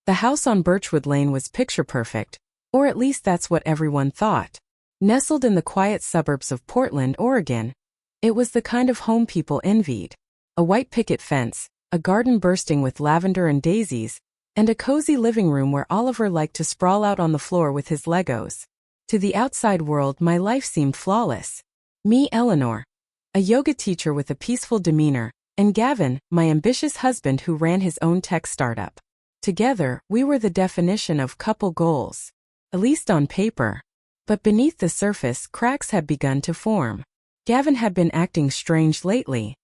The house on Birchwood Lane was picture-perfect, or at least that's what everyone thought. Nestled in the quiet suburbs of Portland, Oregon, it was the kind of home people envied. A white picket fence, a garden bursting with lavender and daisies, and a cozy living room where Oliver liked to sprawl out on the floor with his Legos. To the outside world, my life seemed flawless. Me, Eleanor, a yoga teacher with a peaceful demeanor, and Gavin, my ambitious husband who ran his own tech startup. Together, we were the definition of couple goals. At least on paper. But beneath the surface, cracks had begun to form. Gavin had been acting strange lately.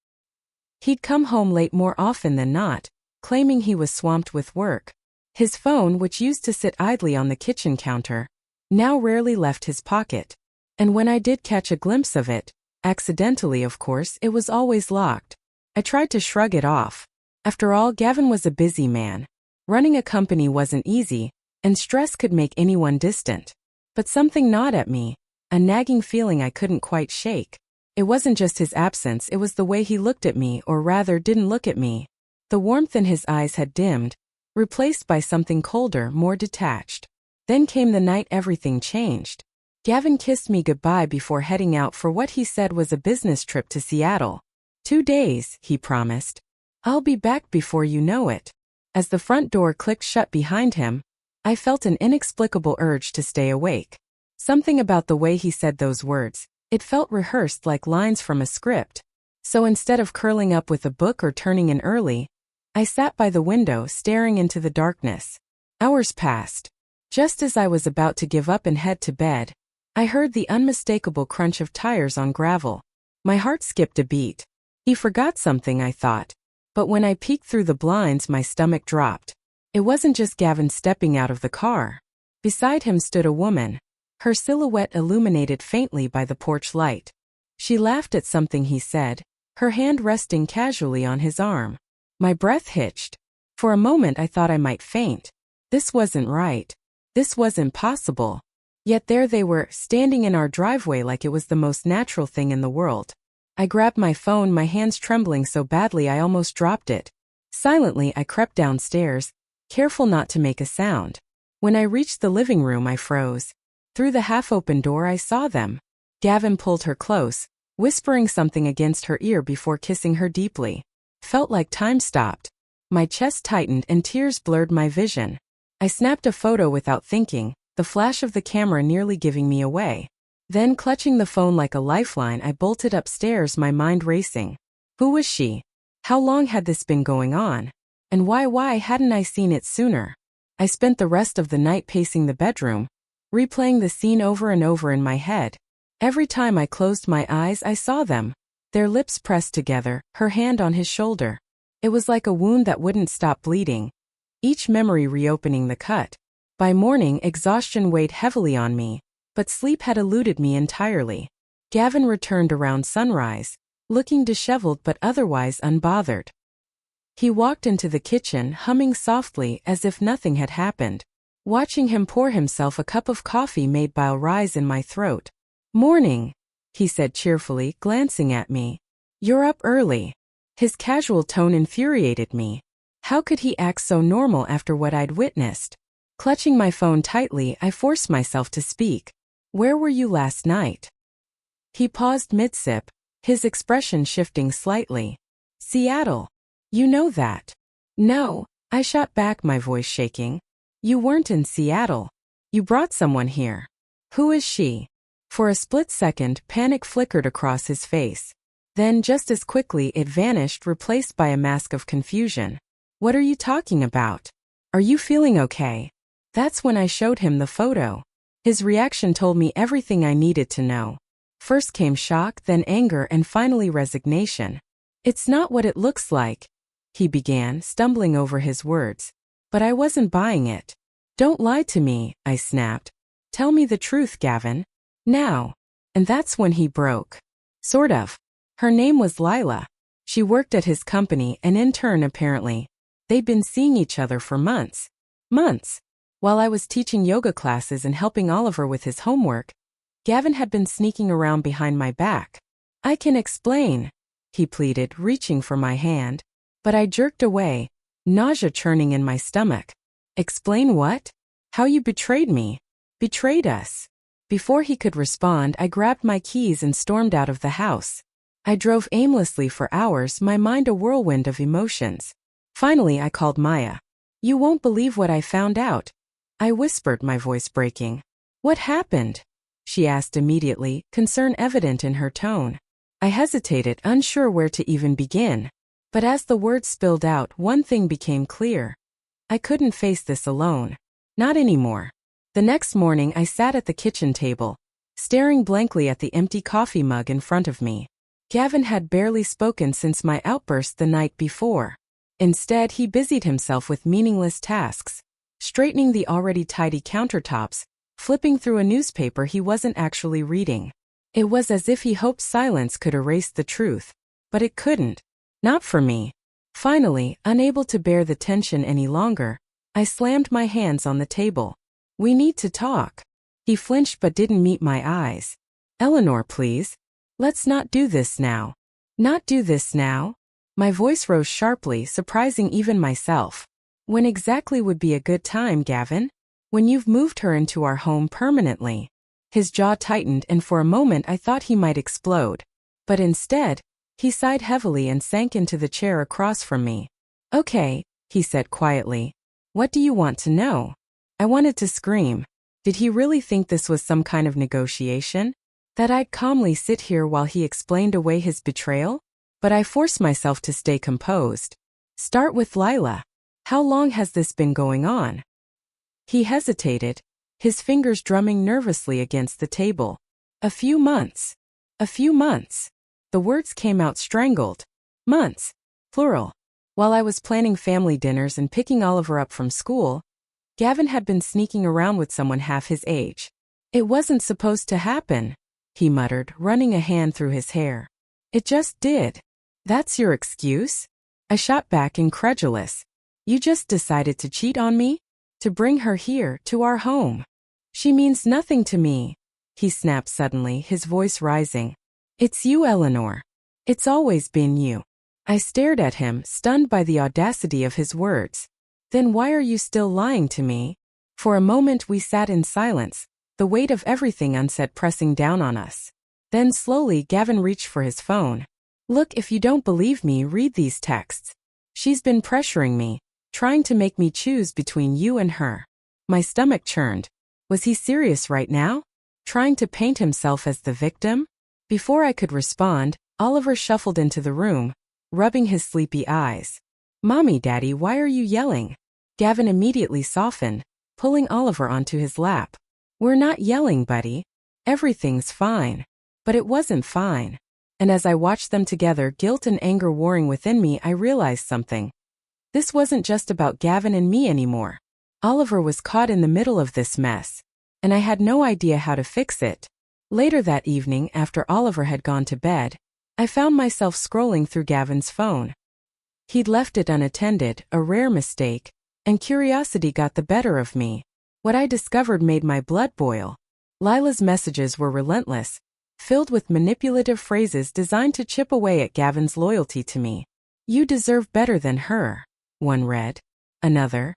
He'd come home late more often than not, claiming he was swamped with work. His phone, which used to sit idly on the kitchen counter, now rarely left his pocket. And when I did catch a glimpse of it, accidentally of course, it was always locked. I tried to shrug it off. After all, Gavin was a busy man. Running a company wasn't easy, and stress could make anyone distant. But something gnawed at me, a nagging feeling I couldn't quite shake. It wasn't just his absence, it was the way he looked at me, or rather didn't look at me. The warmth in his eyes had dimmed, replaced by something colder, more detached. Then came the night everything changed. Gavin kissed me goodbye before heading out for what he said was a business trip to Seattle. 2 days, he promised. I'll be back before you know it. As the front door clicked shut behind him, I felt an inexplicable urge to stay awake. Something about the way he said those words, it felt rehearsed like lines from a script. So instead of curling up with a book or turning in early, I sat by the window staring into the darkness. Hours passed. Just as I was about to give up and head to bed, I heard the unmistakable crunch of tires on gravel. My heart skipped a beat. He forgot something, I thought. But when I peeked through the blinds, my stomach dropped. It wasn't just Gavin stepping out of the car. Beside him stood a woman, her silhouette illuminated faintly by the porch light. She laughed at something he said, her hand resting casually on his arm. My breath hitched. For a moment I thought I might faint. This wasn't right. This wasn't possible. Yet there they were, standing in our driveway like it was the most natural thing in the world. I grabbed my phone, my hands trembling so badly I almost dropped it. Silently I crept downstairs, careful not to make a sound. When I reached the living room I froze. Through the half-open door I saw them. Gavin pulled her close, whispering something against her ear before kissing her deeply. Felt like time stopped. My chest tightened and tears blurred my vision. I snapped a photo without thinking, the flash of the camera nearly giving me away. Then, clutching the phone like a lifeline, I bolted upstairs, my mind racing. Who was she? How long had this been going on? And why hadn't I seen it sooner? I spent the rest of the night pacing the bedroom, replaying the scene over and over in my head. Every time I closed my eyes, I saw them. Their lips pressed together, her hand on his shoulder. It was like a wound that wouldn't stop bleeding, each memory reopening the cut. By morning, exhaustion weighed heavily on me, but sleep had eluded me entirely. Gavin returned around sunrise, looking disheveled but otherwise unbothered. He walked into the kitchen, humming softly as if nothing had happened. Watching him pour himself a cup of coffee made bile rise in my throat. "Morning," he said cheerfully, glancing at me. "You're up early." His casual tone infuriated me. How could he act so normal after what I'd witnessed? Clutching my phone tightly, I forced myself to speak. "Where were you last night?" He paused mid-sip, his expression shifting slightly. "Seattle. You know that." "No," I shot back, my voice shaking. "You weren't in Seattle. You brought someone here." "Who is she?" For a split second, panic flickered across his face. Then, just as quickly, it vanished, replaced by a mask of confusion. "What are you talking about? Are you feeling okay?" That's when I showed him the photo. His reaction told me everything I needed to know. First came shock, then anger, and finally resignation. "It's not what it looks like," he began, stumbling over his words. But I wasn't buying it. "Don't lie to me," I snapped. "Tell me the truth, Gavin. Now." And that's when he broke. Sort of. Her name was Lila. She worked at his company, an intern apparently. They'd been seeing each other for months. Months. While I was teaching yoga classes and helping Oliver with his homework, Gavin had been sneaking around behind my back. "I can explain," he pleaded, reaching for my hand. But I jerked away, nausea churning in my stomach. Explain what? How you betrayed me. Betrayed us. Before he could respond, I grabbed my keys and stormed out of the house. I drove aimlessly for hours, my mind a whirlwind of emotions. Finally, I called Maya. You won't believe what I found out. I whispered, my voice breaking. What happened? She asked immediately, concern evident in her tone. I hesitated, unsure where to even begin. But as the words spilled out, one thing became clear. I couldn't face this alone. Not anymore. The next morning I sat at the kitchen table, staring blankly at the empty coffee mug in front of me. Gavin had barely spoken since my outburst the night before. Instead, he busied himself with meaningless tasks, straightening the already tidy countertops, flipping through a newspaper he wasn't actually reading. It was as if he hoped silence could erase the truth. But it couldn't. Not for me. Finally, unable to bear the tension any longer, I slammed my hands on the table. We need to talk. He flinched but didn't meet my eyes. Eleanor, please. Let's not do this now. Not do this now? My voice rose sharply, surprising even myself. When exactly would be a good time, Gavin? When you've moved her into our home permanently. His jaw tightened and for a moment I thought he might explode. But instead, he sighed heavily and sank into the chair across from me. Okay, he said quietly. What do you want to know? I wanted to scream. Did he really think this was some kind of negotiation? That I'd calmly sit here while he explained away his betrayal? But I forced myself to stay composed. Start with Lila. How long has this been going on? He hesitated, his fingers drumming nervously against the table. A few months. A few months. The words came out strangled. Months. Plural. While I was planning family dinners and picking Oliver up from school, Gavin had been sneaking around with someone half his age. It wasn't supposed to happen, he muttered, running a hand through his hair. It just did. That's your excuse? I shot back, incredulous. You just decided to cheat on me? To bring her here, to our home? She means nothing to me, he snapped suddenly, his voice rising. It's you, Eleanor. It's always been you. I stared at him, stunned by the audacity of his words. Then why are you still lying to me? For a moment we sat in silence, the weight of everything unsaid pressing down on us. Then slowly Gavin reached for his phone. Look, if you don't believe me, read these texts. She's been pressuring me, trying to make me choose between you and her. My stomach churned. Was he serious right now? Trying to paint himself as the victim? Before I could respond, Oliver shuffled into the room, rubbing his sleepy eyes. Mommy, Daddy, why are you yelling? Gavin immediately softened, pulling Oliver onto his lap. We're not yelling, buddy. Everything's fine. But it wasn't fine. And as I watched them together, guilt and anger warring within me, I realized something. This wasn't just about Gavin and me anymore. Oliver was caught in the middle of this mess, and I had no idea how to fix it. Later that evening, after Oliver had gone to bed, I found myself scrolling through Gavin's phone. He'd left it unattended, a rare mistake, and curiosity got the better of me. What I discovered made my blood boil. Lila's messages were relentless, filled with manipulative phrases designed to chip away at Gavin's loyalty to me. You deserve better than her, one read. Another.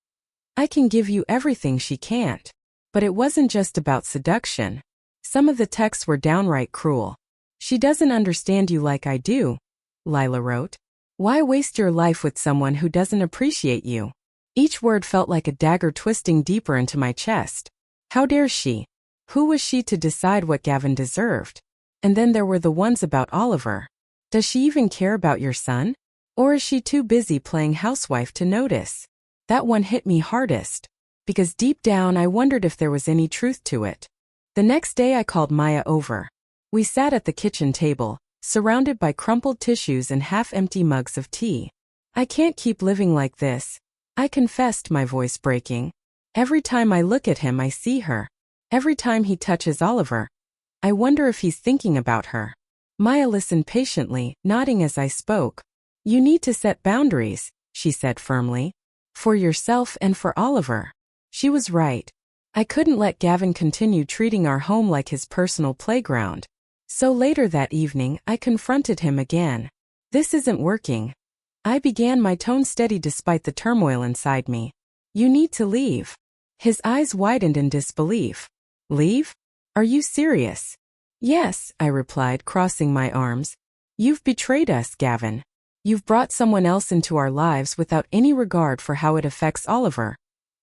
I can give you everything she can't. But it wasn't just about seduction. Some of the texts were downright cruel. She doesn't understand you like I do, Lila wrote. Why waste your life with someone who doesn't appreciate you? Each word felt like a dagger twisting deeper into my chest. How dare she? Who was she to decide what Gavin deserved? And then there were the ones about Oliver. Does she even care about your son? Or is she too busy playing housewife to notice? That one hit me hardest, because deep down I wondered if there was any truth to it. The next day I called Maya over. We sat at the kitchen table, surrounded by crumpled tissues and half-empty mugs of tea. I can't keep living like this, I confessed, my voice breaking. Every time I look at him I see her. Every time he touches Oliver, I wonder if he's thinking about her. Maya listened patiently, nodding as I spoke. You need to set boundaries, she said firmly. For yourself and for Oliver. She was right. I couldn't let Gavin continue treating our home like his personal playground. So later that evening, I confronted him again. This isn't working. I began, my tone steady despite the turmoil inside me. You need to leave. His eyes widened in disbelief. Leave? Are you serious? Yes, I replied, crossing my arms. You've betrayed us, Gavin. You've brought someone else into our lives without any regard for how it affects Oliver.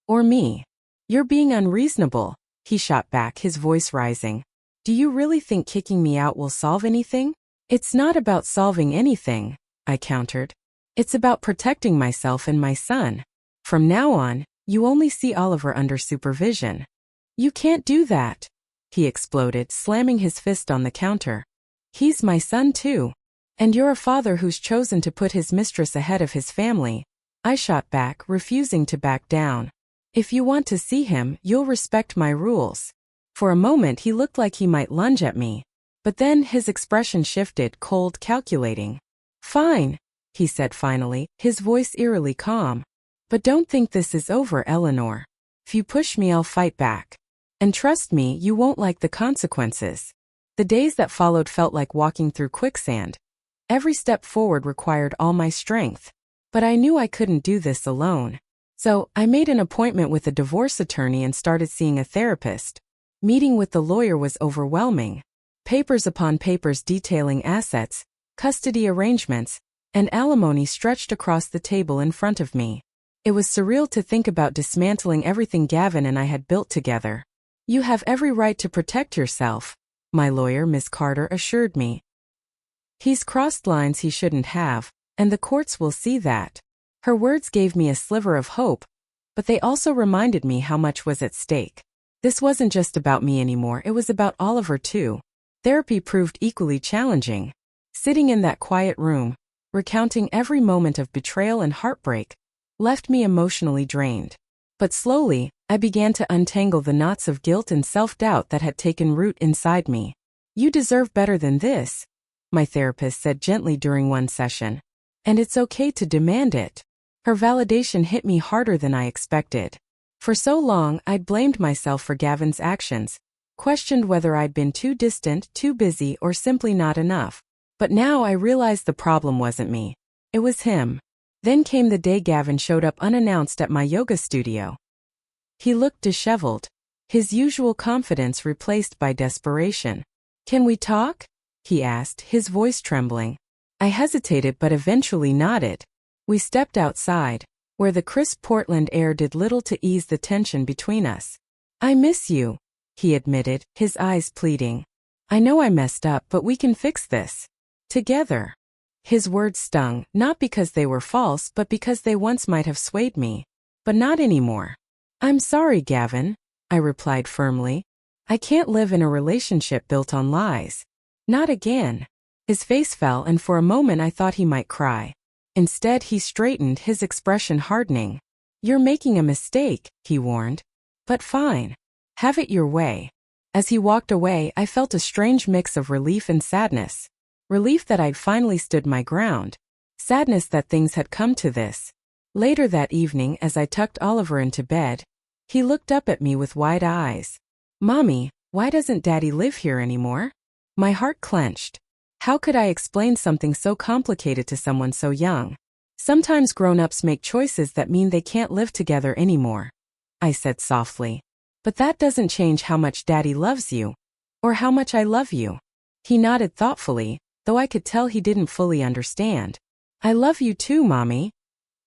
Or me. You're being unreasonable, he shot back, his voice rising. Do you really think kicking me out will solve anything? It's not about solving anything, I countered. It's about protecting myself and my son. From now on, you only see Oliver under supervision. You can't do that, he exploded, slamming his fist on the counter. He's my son too. And you're a father who's chosen to put his mistress ahead of his family. I shot back, refusing to back down. If you want to see him, you'll respect my rules. For a moment he looked like he might lunge at me. But then his expression shifted, cold, calculating. Fine, he said finally, his voice eerily calm. But don't think this is over, Eleanor. If you push me, I'll fight back. And trust me, you won't like the consequences. The days that followed felt like walking through quicksand. Every step forward required all my strength. But I knew I couldn't do this alone. So, I made an appointment with a divorce attorney and started seeing a therapist. Meeting with the lawyer was overwhelming. Papers upon papers detailing assets, custody arrangements, and alimony stretched across the table in front of me. It was surreal to think about dismantling everything Gavin and I had built together. You have every right to protect yourself, my lawyer, Miss Carter, assured me. He's crossed lines he shouldn't have, and the courts will see that. Her words gave me a sliver of hope, but they also reminded me how much was at stake. This wasn't just about me anymore, it was about Oliver too. Therapy proved equally challenging. Sitting in that quiet room, recounting every moment of betrayal and heartbreak, left me emotionally drained. But slowly, I began to untangle the knots of guilt and self-doubt that had taken root inside me. You deserve better than this, my therapist said gently during one session. And it's okay to demand it. Her validation hit me harder than I expected. For so long, I'd blamed myself for Gavin's actions, questioned whether I'd been too distant, too busy, or simply not enough. But now I realized the problem wasn't me. It was him. Then came the day Gavin showed up unannounced at my yoga studio. He looked disheveled, his usual confidence replaced by desperation. Can we talk? He asked, his voice trembling. I hesitated but eventually nodded. We stepped outside, where the crisp Portland air did little to ease the tension between us. I miss you, he admitted, his eyes pleading. I know I messed up, but we can fix this. Together. His words stung, not because they were false, but because they once might have swayed me. But not anymore. I'm sorry, Gavin, I replied firmly. I can't live in a relationship built on lies. Not again. His face fell, and for a moment I thought he might cry. Instead, he straightened, his expression hardening. You're making a mistake, he warned. But fine. Have it your way. As he walked away, I felt a strange mix of relief and sadness. Relief that I'd finally stood my ground. Sadness that things had come to this. Later that evening, as I tucked Oliver into bed, he looked up at me with wide eyes. Mommy, why doesn't Daddy live here anymore? My heart clenched. How could I explain something so complicated to someone so young? Sometimes grown-ups make choices that mean they can't live together anymore, I said softly. But that doesn't change how much Daddy loves you, or how much I love you. He nodded thoughtfully, though I could tell he didn't fully understand. I love you too, Mommy,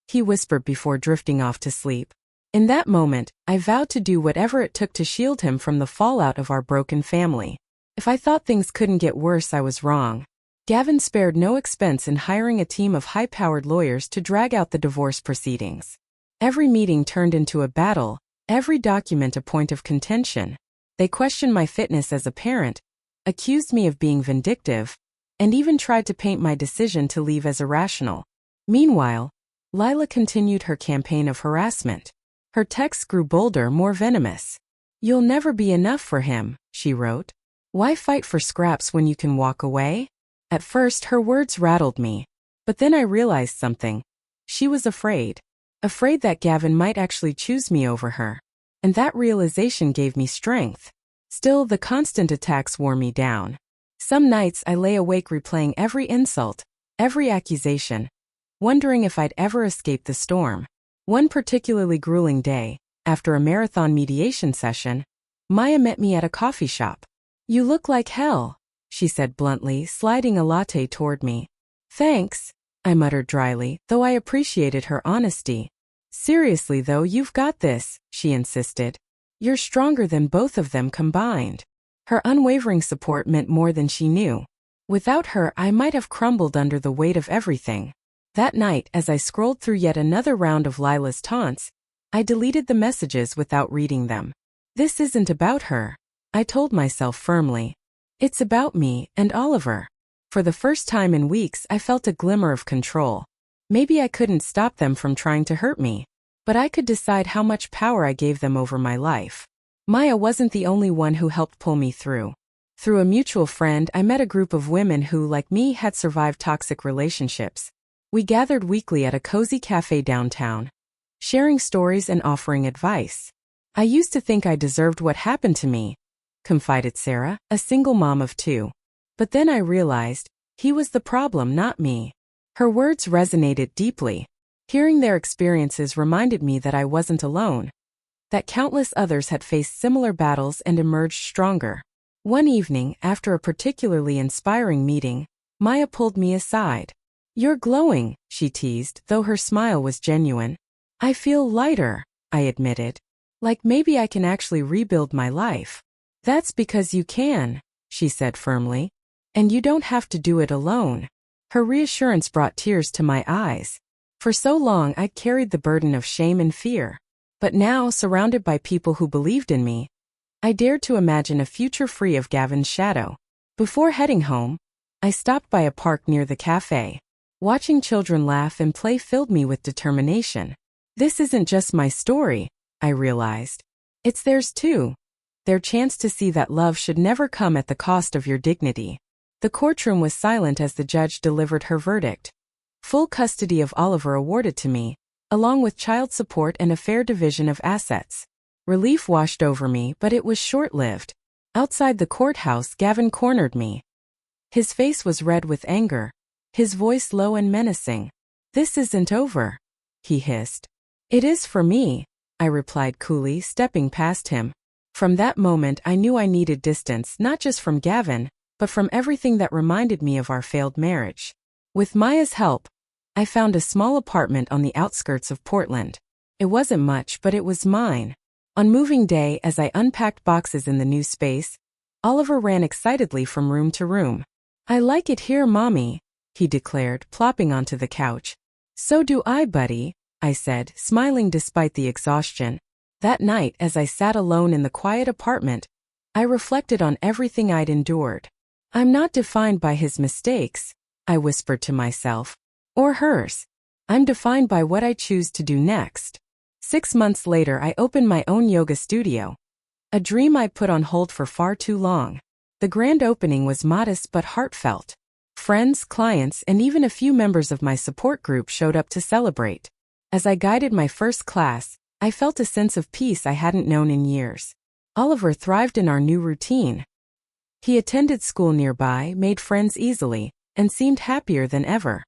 he whispered before drifting off to sleep. In that moment, I vowed to do whatever it took to shield him from the fallout of our broken family. If I thought things couldn't get worse, I was wrong. Gavin spared no expense in hiring a team of high-powered lawyers to drag out the divorce proceedings. Every meeting turned into a battle, every document a point of contention. They questioned my fitness as a parent, accused me of being vindictive, and even tried to paint my decision to leave as irrational. Meanwhile, Lila continued her campaign of harassment. Her texts grew bolder, more venomous. You'll never be enough for him, she wrote. Why fight for scraps when you can walk away? At first, her words rattled me. But then I realized something. She was afraid. Afraid that Gavin might actually choose me over her. And that realization gave me strength. Still, the constant attacks wore me down. Some nights I lay awake replaying every insult, every accusation, wondering if I'd ever escape the storm. One particularly grueling day, after a marathon mediation session, Maya met me at a coffee shop. "You look like hell," she said bluntly, sliding a latte toward me. "Thanks," I muttered dryly, though I appreciated her honesty. "Seriously though, you've got this," she insisted. "You're stronger than both of them combined." Her unwavering support meant more than she knew. Without her, I might have crumbled under the weight of everything. That night, as I scrolled through yet another round of Lila's taunts, I deleted the messages without reading them. This isn't about her, I told myself firmly. It's about me and Oliver. For the first time in weeks, I felt a glimmer of control. Maybe I couldn't stop them from trying to hurt me, but I could decide how much power I gave them over my life. Maya wasn't the only one who helped pull me through. Through a mutual friend, I met a group of women who, like me, had survived toxic relationships. We gathered weekly at a cozy cafe downtown, sharing stories and offering advice. "I used to think I deserved what happened to me," confided Sarah, a single mom of 2. "But then I realized, he was the problem, not me." Her words resonated deeply. Hearing their experiences reminded me that I wasn't alone, that countless others had faced similar battles and emerged stronger. One evening, after a particularly inspiring meeting, Maya pulled me aside. "You're glowing," she teased, though her smile was genuine. "I feel lighter," I admitted. "Like maybe I can actually rebuild my life." "That's because you can," she said firmly. "And you don't have to do it alone." Her reassurance brought tears to my eyes. For so long I'd carried the burden of shame and fear. But now, surrounded by people who believed in me, I dared to imagine a future free of Gavin's shadow. Before heading home, I stopped by a park near the cafe. Watching children laugh and play filled me with determination. This isn't just my story, I realized. It's theirs too. Their chance to see that love should never come at the cost of your dignity. The courtroom was silent as the judge delivered her verdict. Full custody of Oliver awarded to me, along with child support and a fair division of assets. Relief washed over me, but it was short-lived. Outside the courthouse, Gavin cornered me. His face was red with anger, his voice low and menacing. "This isn't over," he hissed. "It is for me," I replied coolly, stepping past him. From that moment I knew I needed distance, not just from Gavin, but from everything that reminded me of our failed marriage. With Maya's help, I found a small apartment on the outskirts of Portland. It wasn't much, but it was mine. On moving day, as I unpacked boxes in the new space, Oliver ran excitedly from room to room. "I like it here, Mommy," he declared, plopping onto the couch. "So do I, buddy," I said, smiling despite the exhaustion. That night, as I sat alone in the quiet apartment, I reflected on everything I'd endured. "I'm not defined by his mistakes," I whispered to myself, "or hers. I'm defined by what I choose to do next." 6 months later, I opened my own yoga studio, a dream I put on hold for far too long. The grand opening was modest but heartfelt. Friends, clients, and even a few members of my support group showed up to celebrate. As I guided my first class, I felt a sense of peace I hadn't known in years. Oliver thrived in our new routine. He attended school nearby, made friends easily, and seemed happier than ever.